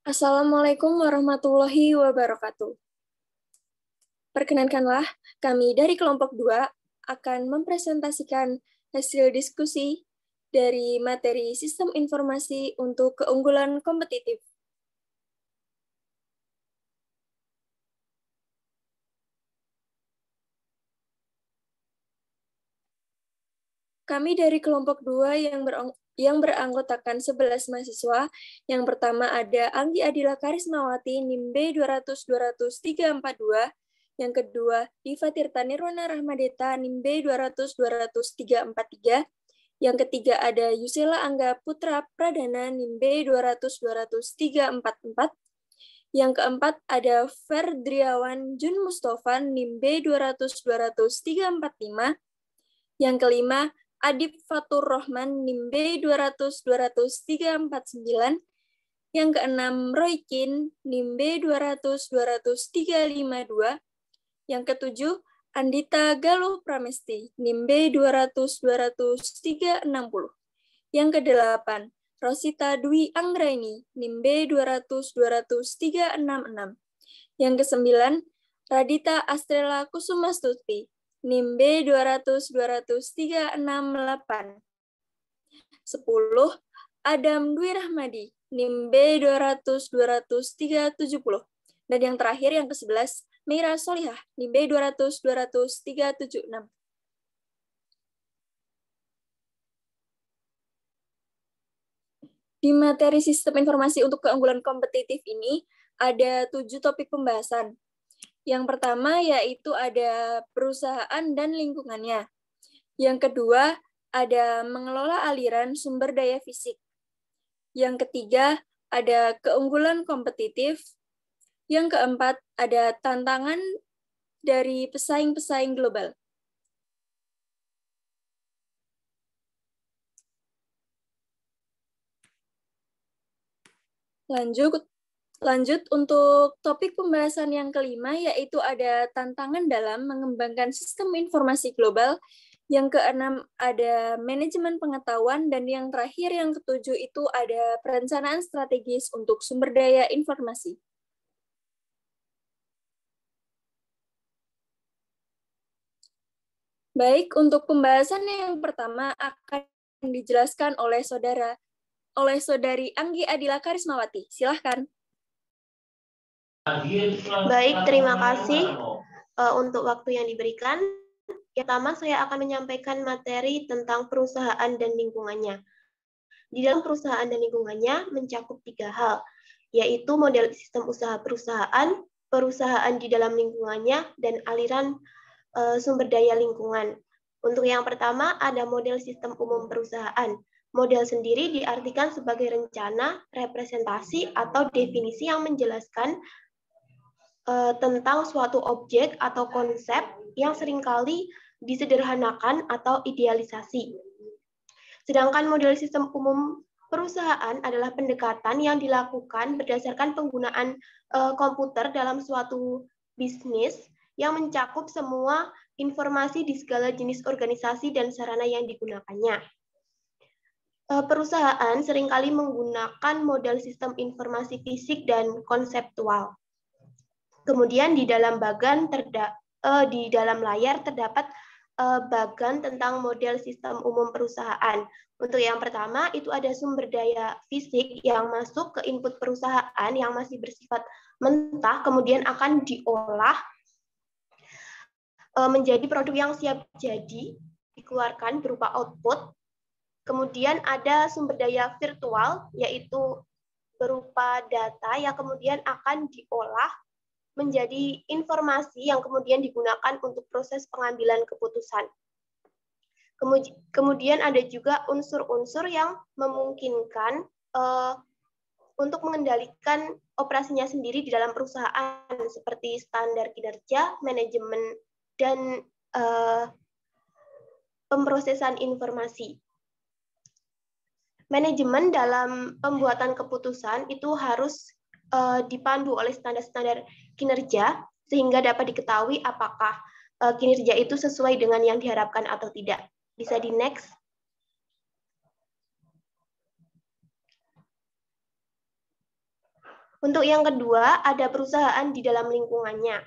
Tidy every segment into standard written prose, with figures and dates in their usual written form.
Assalamualaikum warahmatullahi wabarakatuh. Perkenankanlah, kami dari kelompok 2 akan mempresentasikan hasil diskusi dari materi Sistem Informasi untuk Keunggulan Kompetitif. Kami dari kelompok 2 yang beranggotakan 11 mahasiswa. Yang pertama ada Anggi Adila Karismawati, NIM B200-200-342. Yang kedua, Diva Tirta Nirwana Rahmadeta, NIM B200-200-343. Yang ketiga ada Yusela Angga Putra Pradana, NIM B200-200-344. Yang keempat ada Ferdriawan Jun Mustafa, NIM B200-200-345. Yang kelima, Adib Fatur Rohman, NIM B200-200-349. Yang keenam, Roy Kin, NIM B200-200-352. Yang ketujuh, Andita Galuh Pramesti, NIM B200-200-360. Yang kedelapan, Rosita Dwi Anggraini, NIM B200-200-366. Yang kesembilan, Radita Astrela Kusumastuti, NIM B200-200-368. 10. Adam Dwi Rahmadi, NIM B200-200-370. Dan yang terakhir, yang ke-11, Meira Solihah, NIM B200-200-376. Di materi Sistem Informasi untuk Keunggulan Kompetitif ini, ada 7 topik pembahasan. Yang pertama yaitu ada perusahaan dan lingkungannya. Yang kedua ada mengelola aliran sumber daya fisik. Yang ketiga ada keunggulan kompetitif. Yang keempat ada tantangan dari pesaing-pesaing global. Lanjut untuk topik pembahasan yang kelima, yaitu ada tantangan dalam mengembangkan sistem informasi global. Yang keenam ada manajemen pengetahuan, dan yang terakhir, yang ketujuh itu ada perencanaan strategis untuk sumber daya informasi. Baik, untuk pembahasan yang pertama akan dijelaskan oleh Saudari Anggi Adila Karismawati. Silahkan. Baik, terima kasih untuk waktu yang diberikan. Yang pertama, saya akan menyampaikan materi tentang perusahaan dan lingkungannya. Di dalam perusahaan dan lingkungannya mencakup 3 hal, yaitu model sistem usaha perusahaan, perusahaan di dalam lingkungannya, dan aliran sumber daya lingkungan. Untuk yang pertama, ada model sistem umum perusahaan. Model sendiri diartikan sebagai rencana, representasi, atau definisi yang menjelaskan tentang suatu objek atau konsep yang seringkali disederhanakan atau idealisasi. Sedangkan model sistem umum perusahaan adalah pendekatan yang dilakukan berdasarkan penggunaan komputer dalam suatu bisnis yang mencakup semua informasi di segala jenis organisasi dan sarana yang digunakannya. Perusahaan seringkali menggunakan model sistem informasi fisik dan konseptual. Kemudian di dalam layar terdapat bagan tentang model sistem umum perusahaan. Untuk yang pertama itu ada sumber daya fisik yang masuk ke input perusahaan yang masih bersifat mentah, kemudian akan diolah menjadi produk yang siap jadi, dikeluarkan berupa output. Kemudian ada sumber daya virtual, yaitu berupa data yang kemudian akan diolah menjadi informasi yang kemudian digunakan untuk proses pengambilan keputusan. Kemudian ada juga unsur-unsur yang memungkinkan untuk mengendalikan operasinya sendiri di dalam perusahaan, seperti standar kinerja, manajemen, dan pemrosesan informasi. Manajemen dalam pembuatan keputusan itu harus dipandu oleh standar-standar kinerja sehingga dapat diketahui apakah kinerja itu sesuai dengan yang diharapkan atau tidak. Bisa di next. Untuk yang kedua, ada perusahaan di dalam lingkungannya.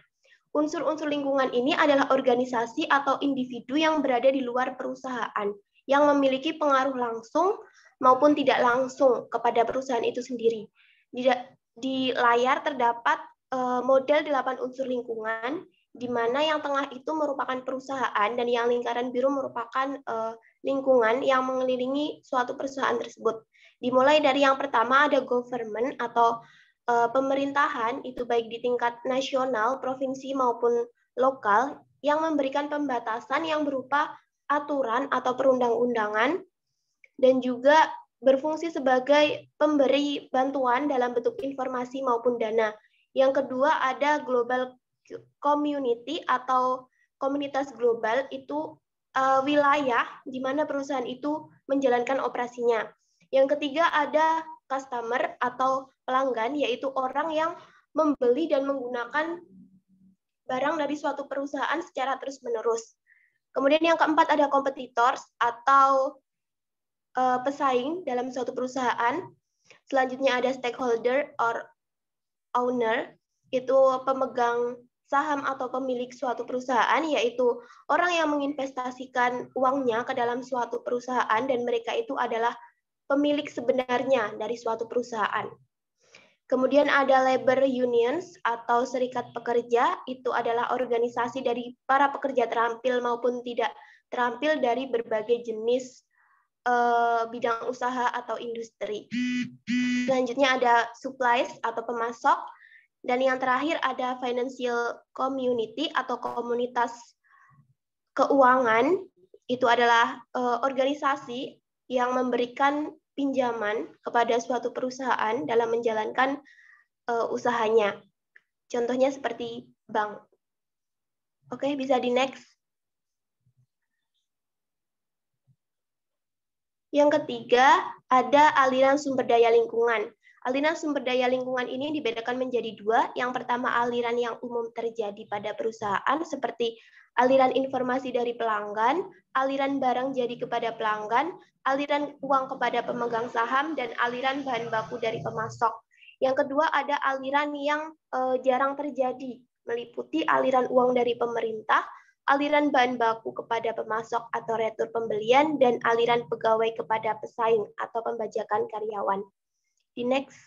Unsur-unsur lingkungan ini adalah organisasi atau individu yang berada di luar perusahaan, yang memiliki pengaruh langsung maupun tidak langsung kepada perusahaan itu sendiri. Di layar terdapat model 8 unsur lingkungan, di mana yang tengah itu merupakan perusahaan dan yang lingkaran biru merupakan lingkungan yang mengelilingi suatu perusahaan tersebut. Dimulai dari yang pertama ada government atau pemerintahan, itu baik di tingkat nasional, provinsi maupun lokal, yang memberikan pembatasan yang berupa aturan atau perundang-undangan, dan juga berfungsi sebagai pemberi bantuan dalam bentuk informasi maupun dana. Yang kedua ada global community atau komunitas global, itu wilayah di mana perusahaan itu menjalankan operasinya. Yang ketiga ada customer atau pelanggan, yaitu orang yang membeli dan menggunakan barang dari suatu perusahaan secara terus-menerus. Kemudian yang keempat ada competitors atau pesaing dalam suatu perusahaan. Selanjutnya ada stakeholder or owner, itu pemegang saham atau pemilik suatu perusahaan, yaitu orang yang menginvestasikan uangnya ke dalam suatu perusahaan dan mereka itu adalah pemilik sebenarnya dari suatu perusahaan. Kemudian ada labor unions atau serikat pekerja, itu adalah organisasi dari para pekerja terampil maupun tidak terampil dari berbagai jenis bidang usaha atau industri. Selanjutnya ada suppliers atau pemasok, dan yang terakhir ada financial community atau komunitas keuangan, itu adalah organisasi yang memberikan pinjaman kepada suatu perusahaan dalam menjalankan usahanya. Contohnya seperti bank. Oke, bisa di next. Yang ketiga, ada aliran sumber daya lingkungan. Aliran sumber daya lingkungan ini dibedakan menjadi dua. Yang pertama, aliran yang umum terjadi pada perusahaan, seperti aliran informasi dari pelanggan, aliran barang jadi kepada pelanggan, aliran uang kepada pemegang saham, dan aliran bahan baku dari pemasok. Yang kedua, ada aliran yang jarang terjadi, meliputi aliran uang dari pemerintah, aliran bahan baku kepada pemasok atau retur pembelian, dan aliran pegawai kepada pesaing atau pembajakan karyawan. Di next.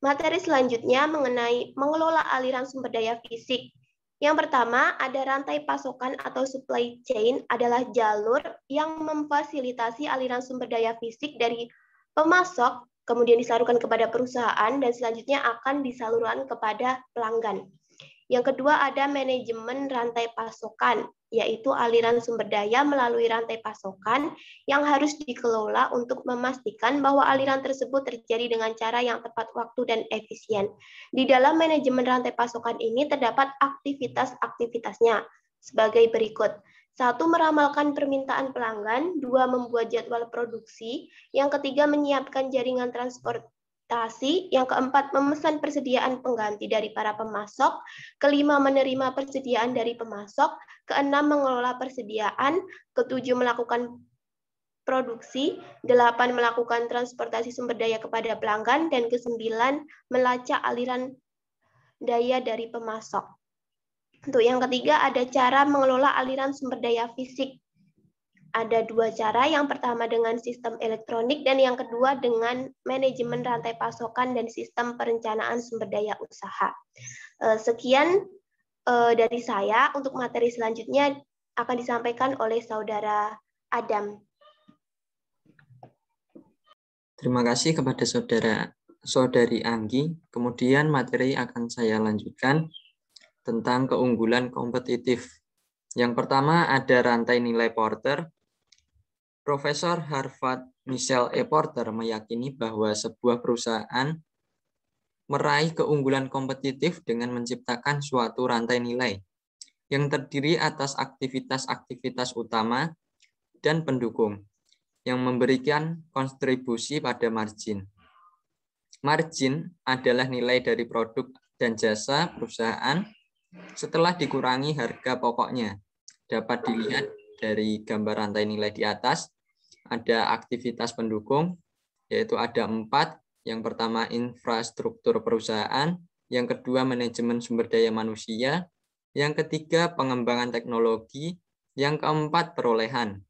Materi selanjutnya mengenai mengelola aliran sumber daya fisik. Yang pertama, ada rantai pasokan atau supply chain, adalah jalur yang memfasilitasi aliran sumber daya fisik dari pemasok, kemudian disalurkan kepada perusahaan, dan selanjutnya akan disalurkan kepada pelanggan. Yang kedua ada manajemen rantai pasokan, yaitu aliran sumber daya melalui rantai pasokan yang harus dikelola untuk memastikan bahwa aliran tersebut terjadi dengan cara yang tepat waktu dan efisien. Di dalam manajemen rantai pasokan ini terdapat aktivitas-aktivitasnya sebagai berikut. 1. Meramalkan permintaan pelanggan. 2. Membuat jadwal produksi. Yang ketiga, menyiapkan jaringan transportasi. Yang keempat, memesan persediaan pengganti dari para pemasok. Kelima, menerima persediaan dari pemasok. Keenam, mengelola persediaan. Ketujuh, melakukan produksi. 8, melakukan transportasi sumber daya kepada pelanggan. Dan ke-9, melacak aliran daya dari pemasok. Untuk yang ketiga, ada cara mengelola aliran sumber daya fisik. Ada dua cara, yang pertama dengan sistem elektronik dan yang kedua dengan manajemen rantai pasokan dan sistem perencanaan sumber daya usaha. Sekian dari saya. Untuk materi selanjutnya akan disampaikan oleh Saudara Adam. Terima kasih kepada Saudari Anggi. Kemudian materi akan saya lanjutkan tentang keunggulan kompetitif. Yang pertama ada rantai nilai Porter. Profesor Harvard Michelle E. Porter meyakini bahwa sebuah perusahaan meraih keunggulan kompetitif dengan menciptakan suatu rantai nilai yang terdiri atas aktivitas-aktivitas utama dan pendukung yang memberikan kontribusi pada margin. Margin adalah nilai dari produk dan jasa perusahaan setelah dikurangi harga pokoknya. Dapat dilihat dari gambar rantai nilai di atas, ada aktivitas pendukung, yaitu ada 4. Yang pertama infrastruktur perusahaan, yang kedua manajemen sumber daya manusia, yang ketiga pengembangan teknologi, yang keempat perolehan.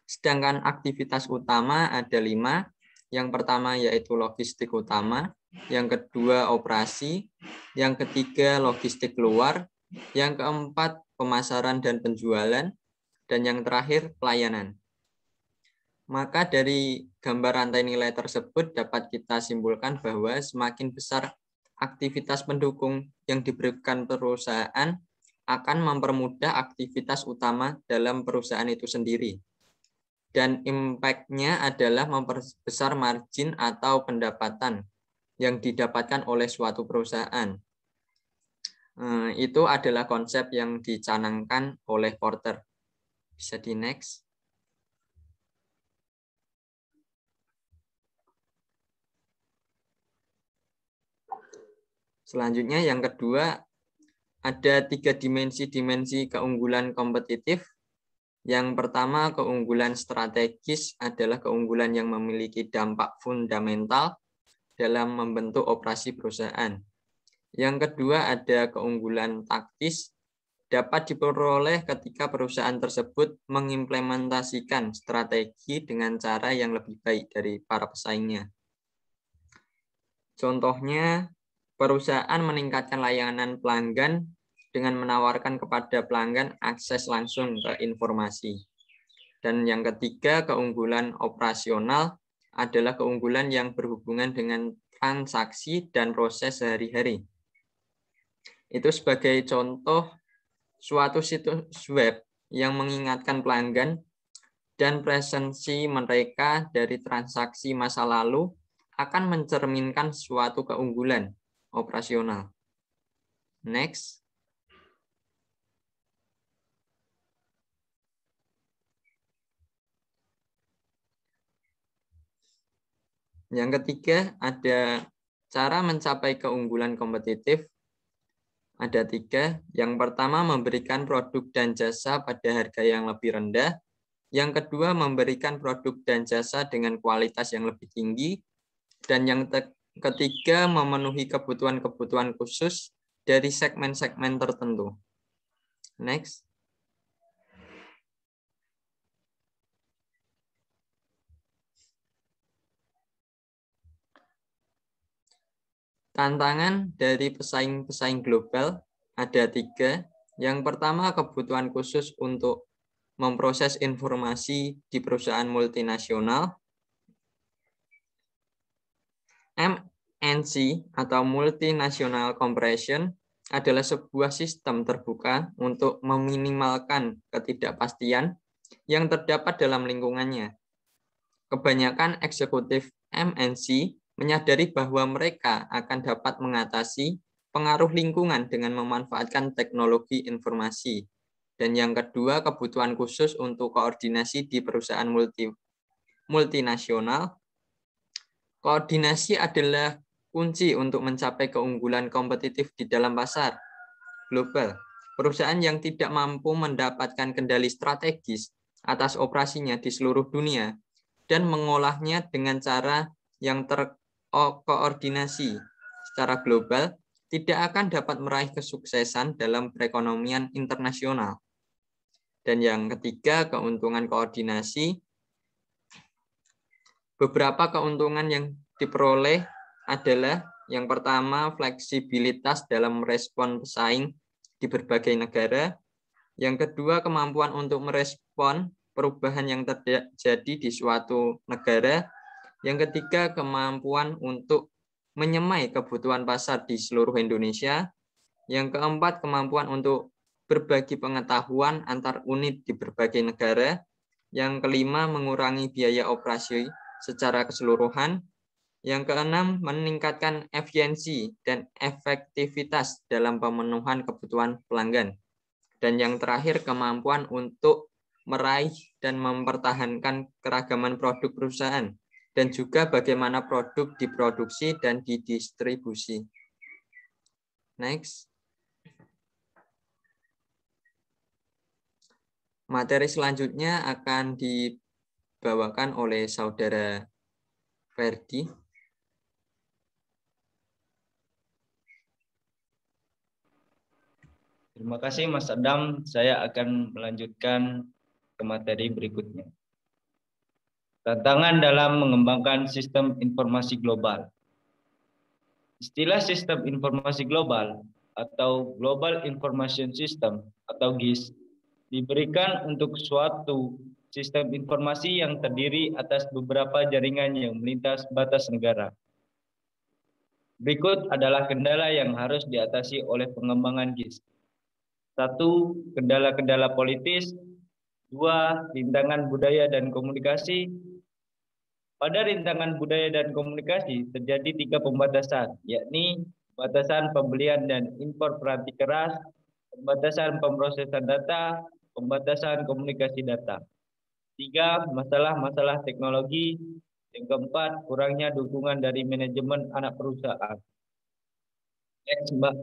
Sedangkan aktivitas utama ada 5. Yang pertama yaitu logistik utama, yang kedua operasi, yang ketiga logistik luar, yang keempat pemasaran dan penjualan, dan yang terakhir pelayanan. Maka dari gambar rantai nilai tersebut dapat kita simpulkan bahwa semakin besar aktivitas pendukung yang diberikan perusahaan akan mempermudah aktivitas utama dalam perusahaan itu sendiri. Dan impact-nya adalah memperbesar margin atau pendapatan yang didapatkan oleh suatu perusahaan. Itu adalah konsep yang dicanangkan oleh Porter. Bisa di next. Selanjutnya yang kedua, ada 3 dimensi keunggulan kompetitif. Yang pertama, keunggulan strategis adalah keunggulan yang memiliki dampak fundamental dalam membentuk operasi perusahaan. Yang kedua, ada keunggulan taktis, dapat diperoleh ketika perusahaan tersebut mengimplementasikan strategi dengan cara yang lebih baik dari para pesaingnya. Contohnya, perusahaan meningkatkan layanan pelanggan dengan menawarkan kepada pelanggan akses langsung ke informasi. Dan yang ketiga, keunggulan operasional adalah keunggulan yang berhubungan dengan transaksi dan proses sehari-hari. Itu sebagai contoh suatu situs web yang mengingatkan pelanggan dan presensi mereka dari transaksi masa lalu akan mencerminkan suatu keunggulan operasional. Next. Yang ketiga, ada cara mencapai keunggulan kompetitif. Ada 3. Yang pertama, memberikan produk dan jasa pada harga yang lebih rendah. Yang kedua, memberikan produk dan jasa dengan kualitas yang lebih tinggi. Dan yang ketiga, memenuhi kebutuhan-kebutuhan khusus dari segmen-segmen tertentu. Next. Tantangan dari pesaing-pesaing global ada 3. Yang pertama, kebutuhan khusus untuk memproses informasi di perusahaan multinasional. MNC atau Multinational Corporation adalah sebuah sistem terbuka untuk meminimalkan ketidakpastian yang terdapat dalam lingkungannya. Kebanyakan eksekutif MNC menyadari bahwa mereka akan dapat mengatasi pengaruh lingkungan dengan memanfaatkan teknologi informasi. Dan yang kedua, kebutuhan khusus untuk koordinasi di perusahaan multinasional. Koordinasi adalah kunci untuk mencapai keunggulan kompetitif di dalam pasar global. Perusahaan yang tidak mampu mendapatkan kendali strategis atas operasinya di seluruh dunia dan mengolahnya dengan cara yang terkoordinasi secara global tidak akan dapat meraih kesuksesan dalam perekonomian internasional. Dan yang ketiga, keuntungan koordinasi. Beberapa keuntungan yang diperoleh adalah yang pertama, fleksibilitas dalam merespon pesaing di berbagai negara. Yang kedua, kemampuan untuk merespon perubahan yang terjadi di suatu negara. Yang ketiga, kemampuan untuk menyemai kebutuhan pasar di seluruh Indonesia. Yang keempat, kemampuan untuk berbagi pengetahuan antar unit di berbagai negara. Yang kelima, mengurangi biaya operasi secara keseluruhan. Yang keenam, meningkatkan efisiensi dan efektivitas dalam pemenuhan kebutuhan pelanggan. Dan yang terakhir, kemampuan untuk meraih dan mempertahankan keragaman produk perusahaan, dan juga bagaimana produk diproduksi dan didistribusi. Next. Materi selanjutnya akan dibawakan oleh Saudara Ferdi. Terima kasih Mas Adam. Saya akan melanjutkan ke materi berikutnya. Tantangan dalam mengembangkan sistem informasi global. Istilah sistem informasi global atau Global Information System atau GIS diberikan untuk suatu sistem informasi yang terdiri atas beberapa jaringan yang melintas batas negara. Berikut adalah kendala yang harus diatasi oleh pengembangan GIS. 1. Kendala-kendala politis. 2. Rintangan budaya dan komunikasi. Pada rintangan budaya dan komunikasi terjadi 3 pembatasan, yakni pembatasan pembelian dan impor perangkat keras, pembatasan pemrosesan data, pembatasan komunikasi data. 3. Masalah-masalah teknologi. Yang keempat, kurangnya dukungan dari manajemen anak perusahaan. Next, Mbak.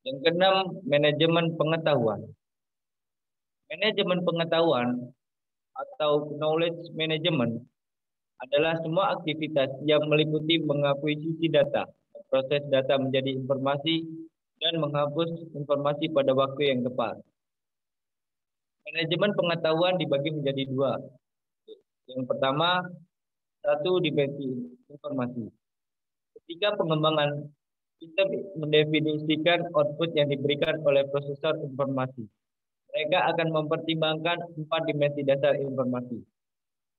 Yang keenam, manajemen pengetahuan. Manajemen pengetahuan atau knowledge management adalah semua aktivitas yang meliputi mengakuisisi data, proses data menjadi informasi, dan menghapus informasi pada waktu yang tepat. Manajemen pengetahuan dibagi menjadi 2. Yang pertama, 1 dimensi informasi. Ketika pengembangan sistem mendefinisikan output yang diberikan oleh prosesor informasi. Mereka akan mempertimbangkan 4 dimensi dasar informasi.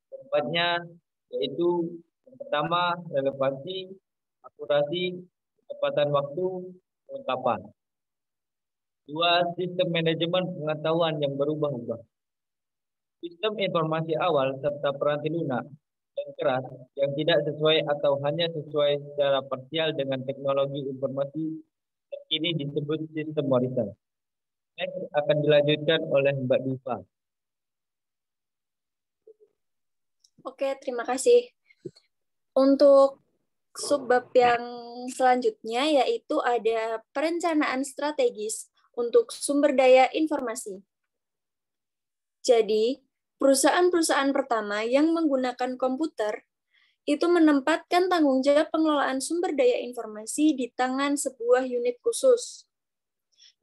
Keempatnya yaitu yang pertama relevansi, akurasi, ketepatan waktu, kelengkapan. 2. Sistem manajemen pengetahuan yang berubah-ubah. Sistem informasi awal serta peranti lunak dan keras yang tidak sesuai atau hanya sesuai secara parsial dengan teknologi informasi terkini disebut sistem warisan. Next akan dilanjutkan oleh Mbak Diva. Oke, terima kasih. Untuk subbab yang selanjutnya yaitu ada perencanaan strategis untuk sumber daya informasi. Jadi, perusahaan-perusahaan pertama yang menggunakan komputer itu menempatkan tanggung jawab pengelolaan sumber daya informasi di tangan sebuah unit khusus.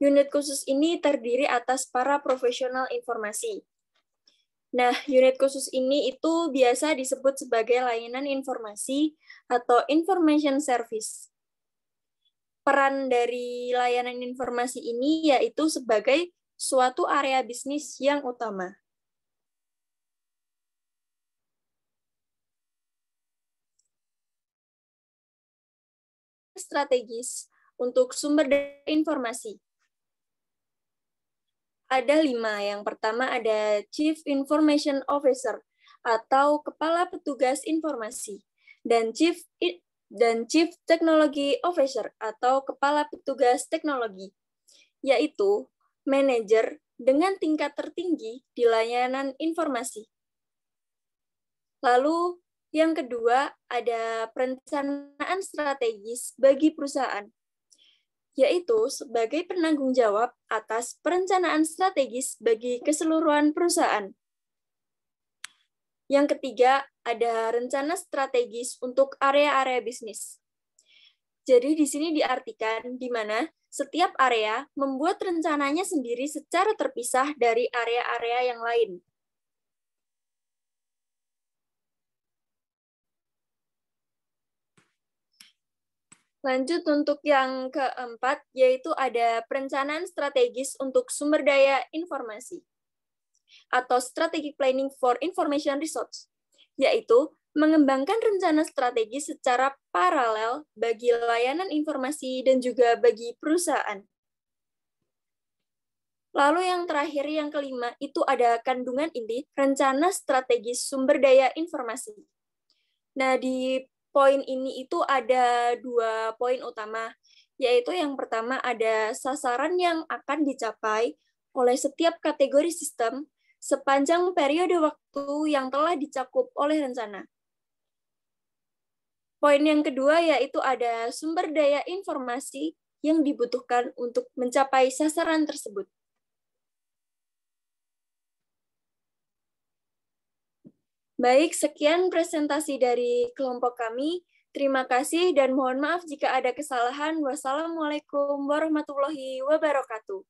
Unit khusus ini terdiri atas para profesional informasi. Nah, unit khusus ini itu biasa disebut sebagai layanan informasi atau information service. Peran dari layanan informasi ini yaitu sebagai suatu area bisnis yang utama. Strategis untuk sumber daya informasi. Ada 5. Yang pertama ada Chief Information Officer atau Kepala Petugas Informasi dan Chief Technology Officer atau Kepala Petugas Teknologi, yaitu manajer dengan tingkat tertinggi di layanan informasi. Lalu yang kedua ada perencanaan strategis bagi perusahaan, yaitu sebagai penanggung jawab atas perencanaan strategis bagi keseluruhan perusahaan. Yang ketiga, ada rencana strategis untuk area-area bisnis. Jadi di sini diartikan di mana setiap area membuat rencananya sendiri secara terpisah dari area-area yang lain. Lanjut untuk yang keempat, yaitu ada perencanaan strategis untuk sumber daya informasi atau Strategic Planning for Information Resource, yaitu mengembangkan rencana strategi secara paralel bagi layanan informasi dan juga bagi perusahaan. Lalu yang terakhir, yang kelima, itu ada kandungan inti rencana strategis sumber daya informasi. Nah, di poin ini itu ada 2 poin utama, yaitu yang pertama ada sasaran yang akan dicapai oleh setiap kategori sistem sepanjang periode waktu yang telah dicakup oleh rencana. Poin yang kedua yaitu ada sumber daya informasi yang dibutuhkan untuk mencapai sasaran tersebut. Baik, sekian presentasi dari kelompok kami. Terima kasih dan mohon maaf jika ada kesalahan. Wassalamualaikum warahmatullahi wabarakatuh.